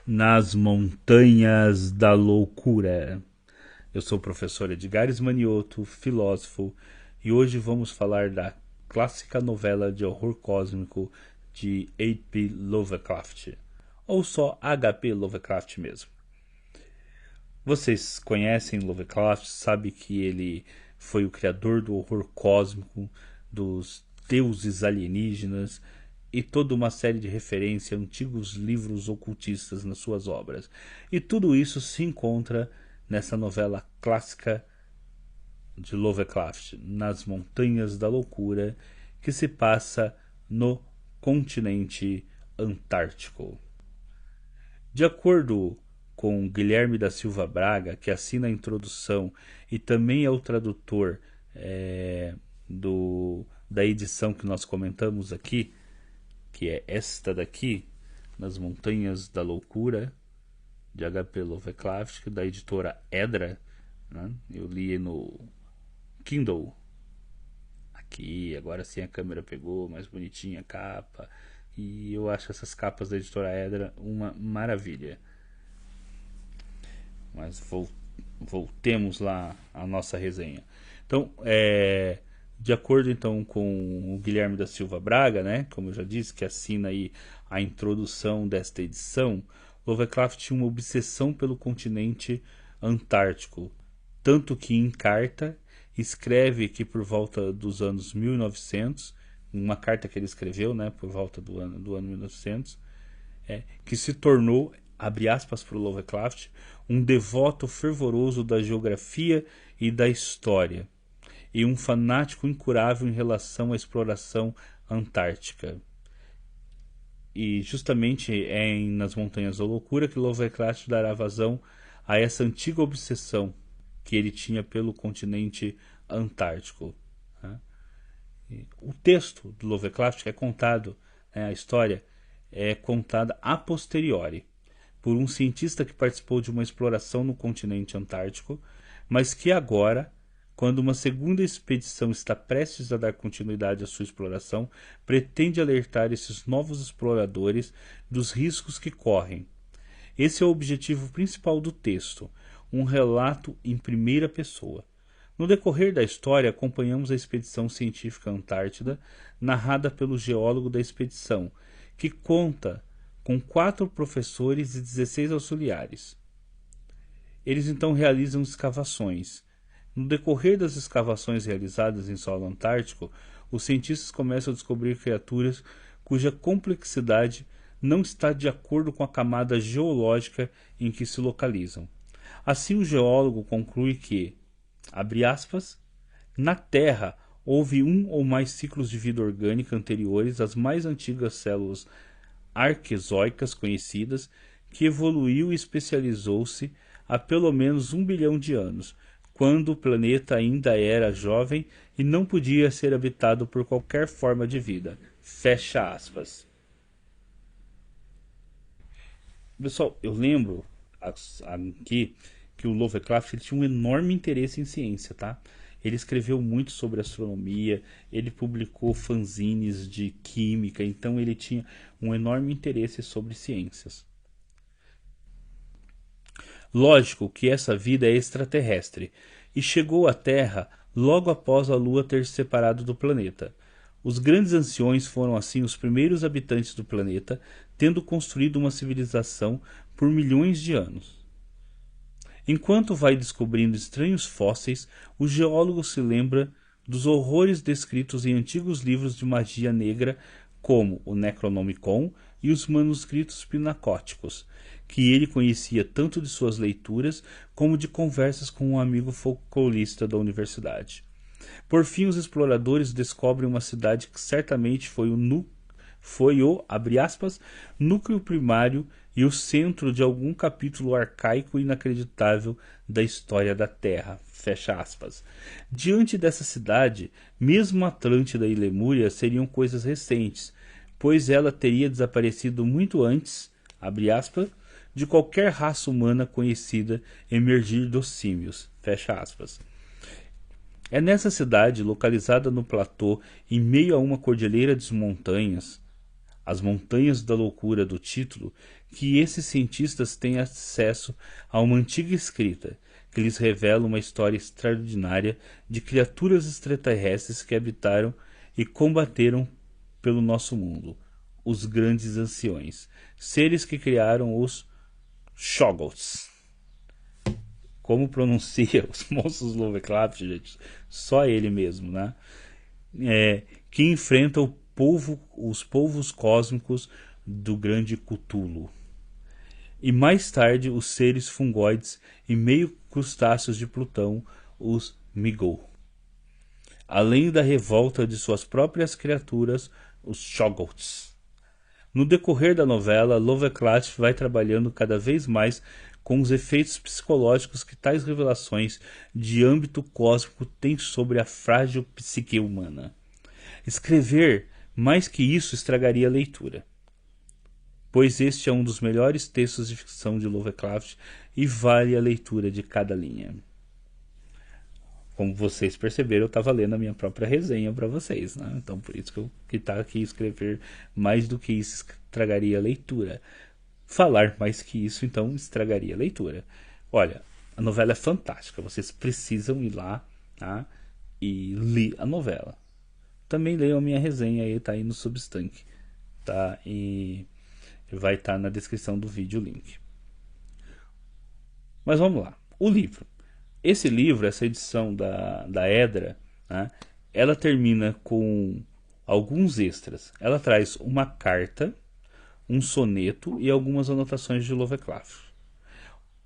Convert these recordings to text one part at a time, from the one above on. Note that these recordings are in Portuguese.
Nas Montanhas da Loucura. Eu sou o professor Edgares Manioto, filósofo, e hoje vamos falar da clássica novela de horror cósmico de H.P. Lovecraft, ou só H.P. Lovecraft mesmo. Vocês conhecem Lovecraft, sabem que ele foi o criador do horror cósmico, dos deuses alienígenas e toda uma série de referências a antigos livros ocultistas nas suas obras. E tudo isso se encontra nessa novela clássica de Lovecraft, Nas Montanhas da Loucura, que se passa no continente antártico. De acordo com Guilherme da Silva Braga, que assina a introdução e também é o tradutor da edição que nós comentamos aqui, que é esta daqui, Nas Montanhas da Loucura, de H.P. Lovecraft, da editora Edra, né? Eu li no Kindle. Aqui, agora sim a câmera pegou, mais bonitinha a capa. E eu acho essas capas da editora Edra uma maravilha. Mas voltemos lá à nossa resenha. Então, de acordo então com o Guilherme da Silva Braga, né, como eu já disse, que assina aí a introdução desta edição, Lovecraft tinha uma obsessão pelo continente antártico, tanto que em carta escreve que por volta dos anos 1900, uma carta que ele escreveu, né, por volta do ano 1900, que se tornou, abre aspas para o Lovecraft, um devoto fervoroso da geografia e da história, e um fanático incurável em relação à exploração antártica. E justamente nas Montanhas da Loucura que Lovecraft dará vazão a essa antiga obsessão que ele tinha pelo continente antártico. Né? O texto do Lovecraft é contado, a história é contada a posteriori por um cientista que participou de uma exploração no continente antártico, mas que agora, quando uma segunda expedição está prestes a dar continuidade à sua exploração, pretende alertar esses novos exploradores dos riscos que correm. Esse é o objetivo principal do texto, um relato em primeira pessoa. No decorrer da história, acompanhamos a expedição científica Antártida, narrada pelo geólogo da expedição, que conta com 4 professores e 16 auxiliares. Eles então realizam escavações. No decorrer das escavações realizadas em solo antártico, os cientistas começam a descobrir criaturas cuja complexidade não está de acordo com a camada geológica em que se localizam. Assim, o geólogo conclui que, abre aspas, na Terra houve um ou mais ciclos de vida orgânica anteriores às mais antigas células arquezoicas conhecidas, que evoluiu e especializou-se há pelo menos 1 bilhão de anos, quando o planeta ainda era jovem e não podia ser habitado por qualquer forma de vida. Fecha aspas. Pessoal, eu lembro aqui que o Lovecraft ele tinha um enorme interesse em ciência, tá? Ele escreveu muito sobre astronomia, ele publicou fanzines de química, então ele tinha um enorme interesse sobre ciências. Lógico que essa vida é extraterrestre e chegou à Terra logo após a Lua ter se separado do planeta. Os grandes anciões foram assim os primeiros habitantes do planeta, tendo construído uma civilização por milhões de anos. Enquanto vai descobrindo estranhos fósseis, o geólogo se lembra dos horrores descritos em antigos livros de magia negra, como o Necronomicon e os manuscritos pinacóticos, que ele conhecia tanto de suas leituras como de conversas com um amigo folclorista da universidade. Por fim, os exploradores descobrem uma cidade que certamente abre aspas, núcleo primário e o centro de algum capítulo arcaico e inacreditável da história da Terra. Fecha aspas. Diante dessa cidade, mesmo Atlântida e Lemúria seriam coisas recentes, pois ela teria desaparecido muito antes, abre aspas, de qualquer raça humana conhecida emergir dos símios. Fecha aspas. É nessa cidade, localizada no platô, em meio a uma cordilheira de montanhas, As Montanhas da Loucura do título, que esses cientistas têm acesso a uma antiga escrita que lhes revela uma história extraordinária de criaturas extraterrestres que habitaram e combateram pelo nosso mundo, os grandes anciões, seres que criaram os Shoggoths. Como pronuncia os monstros Lovecraft, gente? Só ele mesmo, né? Que enfrenta os povos cósmicos do grande Cthulhu. E mais tarde os seres fungoides e meio crustáceos de Plutão, os Migol. Além da revolta de suas próprias criaturas, os Shoggoths. No decorrer da novela, Lovecraft vai trabalhando cada vez mais com os efeitos psicológicos que tais revelações de âmbito cósmico têm sobre a frágil psique humana. Escrever mais que isso estragaria a leitura, pois este é um dos melhores textos de ficção de Lovecraft e vale a leitura de cada linha. Como vocês perceberam, eu estava lendo a minha própria resenha para vocês, né? Então por isso que eu tá aqui escrever mais do que isso estragaria a leitura. Falar mais que isso, então, estragaria a leitura. Olha, a novela é fantástica, vocês precisam ir lá, tá? E ler a novela. Também leiam a minha resenha aí, tá aí no Substack, tá? E vai estar na descrição do vídeo o link. Mas vamos lá, o livro. Esse livro, essa edição da Edra, né, ela termina com alguns extras. Ela traz uma carta, um soneto e algumas anotações de Lovecraft.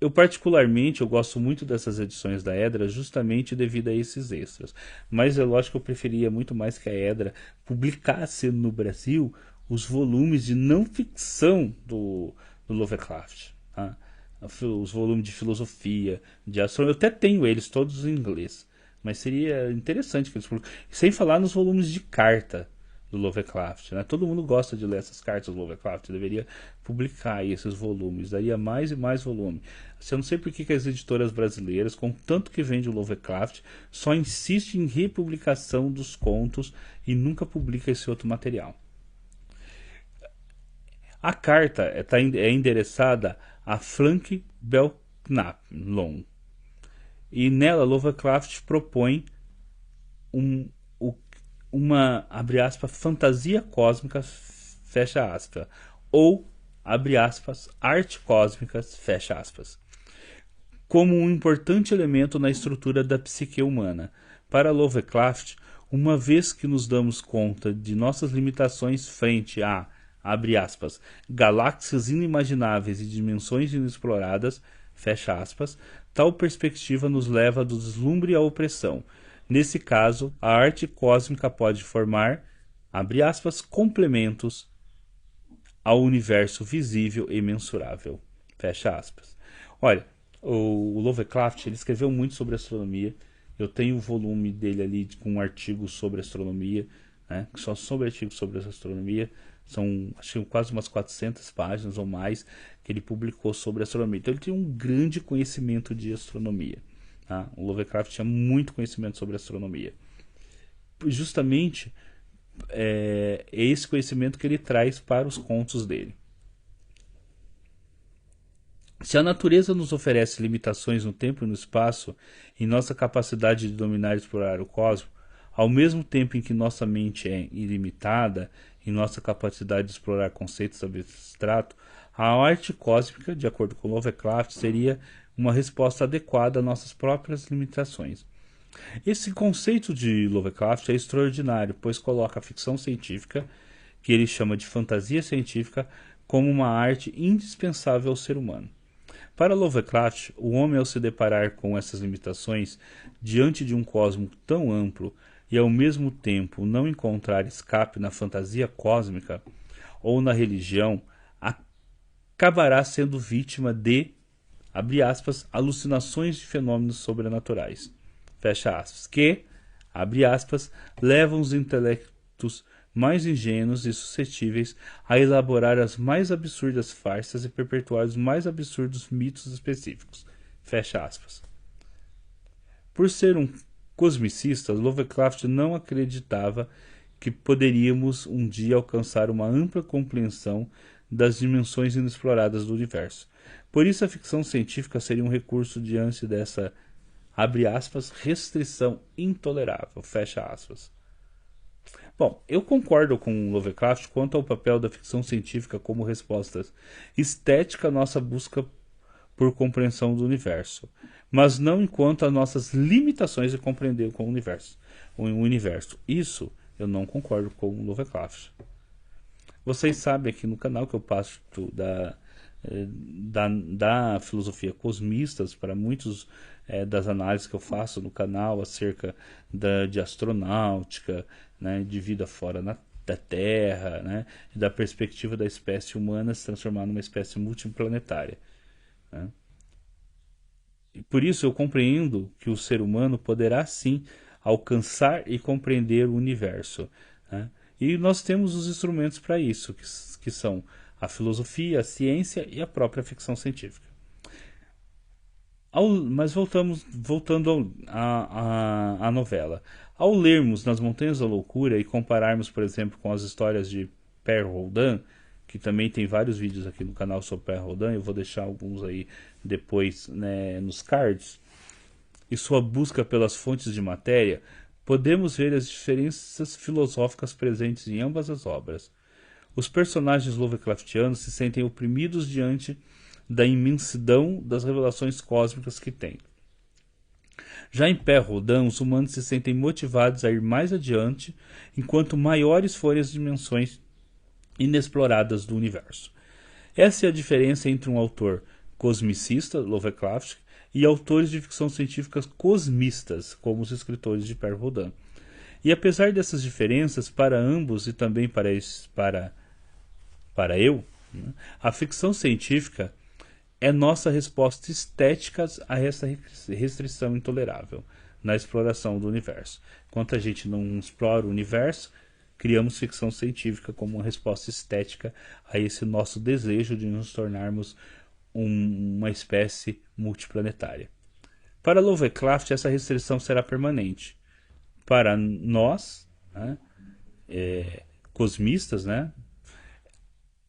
Eu particularmente eu gosto muito dessas edições da Edra justamente devido a esses extras. Mas é lógico que eu preferia muito mais que a Edra publicasse no Brasil os volumes de não ficção do Lovecraft. Tá? Os volumes de filosofia, de astronomia. Eu até tenho eles todos em inglês. Mas seria interessante que eles publicassem. Sem falar nos volumes de carta do Lovecraft, né? Todo mundo gosta de ler essas cartas do Lovecraft, deveria publicar esses volumes, daria mais e mais volume. Eu não sei por que as editoras brasileiras, com tanto que vende o Lovecraft, só insistem em republicação dos contos e nunca publica esse outro material. A carta é endereçada a Frank Belknap e nela Lovecraft propõe uma, abre aspas, fantasia cósmica, fecha aspas, ou, abre aspas, arte cósmica, fecha aspas, como um importante elemento na estrutura da psique humana. Para Lovecraft, uma vez que nos damos conta de nossas limitações frente a, abre aspas, galáxias inimagináveis e dimensões inexploradas, fecha aspas, tal perspectiva nos leva do deslumbre à opressão. Nesse caso, a arte cósmica pode formar, abre aspas, complementos ao universo visível e mensurável, fecha aspas. Olha, o Lovecraft ele escreveu muito sobre astronomia. Eu tenho o volume dele ali com artigos sobre astronomia, né, só sobre artigos sobre astronomia. São acho que quase umas 400 páginas ou mais que ele publicou sobre astronomia. Então ele tem um grande conhecimento de astronomia. Tá? O Lovecraft tinha muito conhecimento sobre astronomia. Justamente é esse conhecimento que ele traz para os contos dele. Se a natureza nos oferece limitações no tempo e no espaço, em nossa capacidade de dominar e explorar o cosmos, ao mesmo tempo em que nossa mente é ilimitada em nossa capacidade de explorar conceitos abstratos, a arte cósmica, de acordo com Lovecraft, seria uma resposta adequada às nossas próprias limitações. Esse conceito de Lovecraft é extraordinário, pois coloca a ficção científica, que ele chama de fantasia científica, como uma arte indispensável ao ser humano. Para Lovecraft, o homem, ao se deparar com essas limitações, diante de um cosmos tão amplo e ao mesmo tempo não encontrar escape na fantasia cósmica ou na religião, acabará sendo vítima de, abre aspas, alucinações de fenômenos sobrenaturais, fecha aspas, que, abre aspas, levam os intelectos mais ingênuos e suscetíveis a elaborar as mais absurdas farsas e perpetuar os mais absurdos mitos específicos, fecha aspas. Por ser um cosmicista, Lovecraft não acreditava que poderíamos um dia alcançar uma ampla compreensão das dimensões inexploradas do universo. Por isso, a ficção científica seria um recurso diante dessa, abre aspas, restrição intolerável, fecha aspas. Bom, eu concordo com Lovecraft quanto ao papel da ficção científica como resposta estética à nossa busca por compreensão do universo, mas não enquanto às nossas limitações de compreender com o universo. Isso eu não concordo com Lovecraft. Vocês sabem aqui no canal que eu passo da filosofia cosmistas para muitos das análises que eu faço no canal acerca de astronáutica, né, de vida fora da Terra, né, da perspectiva da espécie humana se transformar numa espécie multiplanetária. Né? E por isso eu compreendo que o ser humano poderá sim alcançar e compreender o universo. Né? E nós temos os instrumentos para isso, que são a filosofia, a ciência e a própria ficção científica. Mas voltando à novela. Ao lermos Nas Montanhas da Loucura e compararmos, por exemplo, com as histórias de Père Rodin, que também tem vários vídeos aqui no canal sobre Père Rodin, eu vou deixar alguns aí depois, né, nos cards, e sua busca pelas fontes de matéria, podemos ver as diferenças filosóficas presentes em ambas as obras. Os personagens Lovecraftianos se sentem oprimidos diante da imensidão das revelações cósmicas que têm. Já em Père Rodin, os humanos se sentem motivados a ir mais adiante, enquanto maiores forem as dimensões inexploradas do universo. Essa é a diferença entre um autor cosmicista, Lovecraft, e autores de ficção científica cosmistas, como os escritores de Père Rodin. E apesar dessas diferenças, para ambos e também para eu, né, a ficção científica é nossa resposta estética a essa restrição intolerável na exploração do universo. Enquanto a gente não explora o universo, criamos ficção científica como uma resposta estética a esse nosso desejo de nos tornarmos uma espécie multiplanetária. Para Lovecraft, essa restrição será permanente. Para nós, né, cosmistas, né,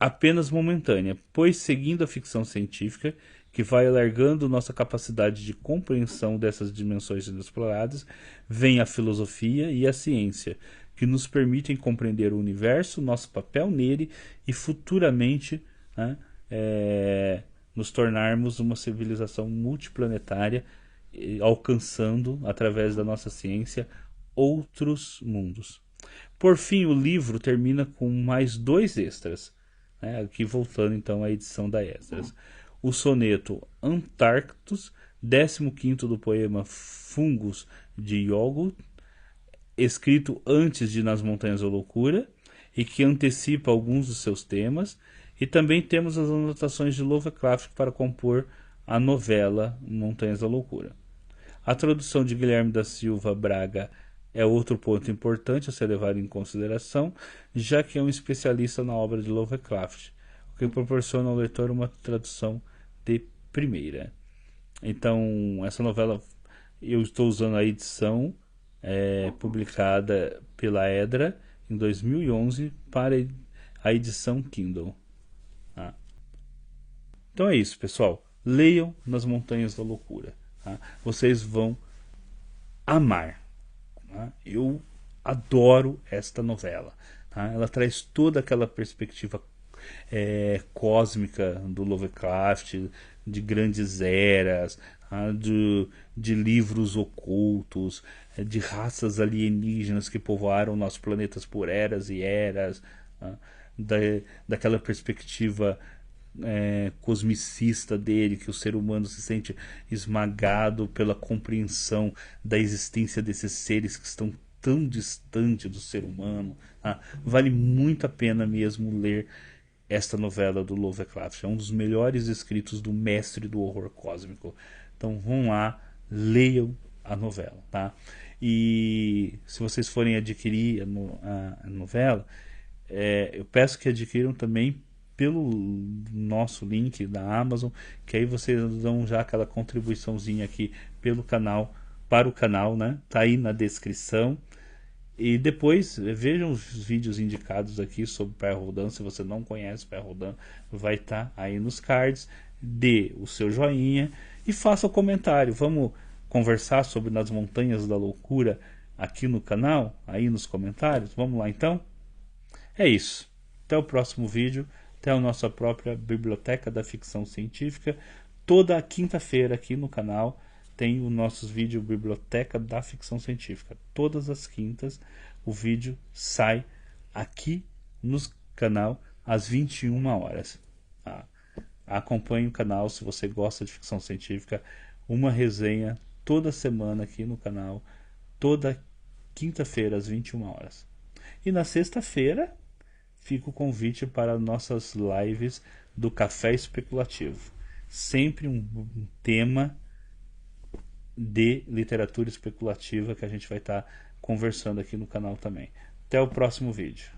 apenas momentânea, pois seguindo a ficção científica, que vai alargando nossa capacidade de compreensão dessas dimensões inexploradas, vem a filosofia e a ciência, que nos permitem compreender o universo, nosso papel nele e futuramente, né, nos tornarmos uma civilização multiplanetária, alcançando, através da nossa ciência, outros mundos. Por fim, o livro termina com mais 2 extras. Aqui voltando então à edição da Esdras. O soneto Antárcticos, 15º do poema Fungos de Yogurt, escrito antes de Nas Montanhas da Loucura, e que antecipa alguns dos seus temas. E também temos as anotações de Lovecraft para compor a novela Montanhas da Loucura. A tradução de Guilherme da Silva Braga é outro ponto importante a ser levado em consideração, já que é um especialista na obra de Lovecraft, o que proporciona ao leitor uma tradução de primeira. Então, essa novela, eu estou usando a edição publicada pela Edra em 2011 para a edição Kindle. Então é isso, pessoal. Leiam Nas Montanhas da Loucura. Vocês vão amar. Eu adoro esta novela. Ela traz toda aquela perspectiva cósmica do Lovecraft, de grandes eras, de livros ocultos, de raças alienígenas que povoaram nossos planetas por eras e eras, daquela perspectiva cosmicista dele, que o ser humano se sente esmagado pela compreensão da existência desses seres que estão tão distante do ser humano. Vale muito a pena mesmo ler esta novela do Lovecraft. É um dos melhores escritos do mestre do horror cósmico. Então vão lá, leiam a novela, tá? E se vocês forem adquirir a novela, eu peço que adquiram também pelo nosso link da Amazon, que aí vocês dão já aquela contribuiçãozinha aqui pelo canal, para o canal, né? Tá aí na descrição. E depois vejam os vídeos indicados aqui sobre Pierre Rodin. Se você não conhece Pierre Rodin, vai estar aí nos cards. Dê o seu joinha e faça o comentário. Vamos conversar sobre Nas Montanhas da Loucura aqui no canal, aí nos comentários. Vamos lá então? É isso. Até o próximo vídeo. Até a nossa própria Biblioteca da Ficção Científica. Toda quinta-feira aqui no canal tem os nossos vídeos Biblioteca da Ficção Científica. Todas as quintas o vídeo sai aqui no canal às 21 horas. Acompanhe o canal se você gosta de ficção científica. Uma resenha toda semana aqui no canal. Toda quinta-feira às 21 horas. E na sexta-feira fica o convite para nossas lives do Café Especulativo. Sempre um tema de literatura especulativa que a gente vai estar conversando aqui no canal também. Até o próximo vídeo.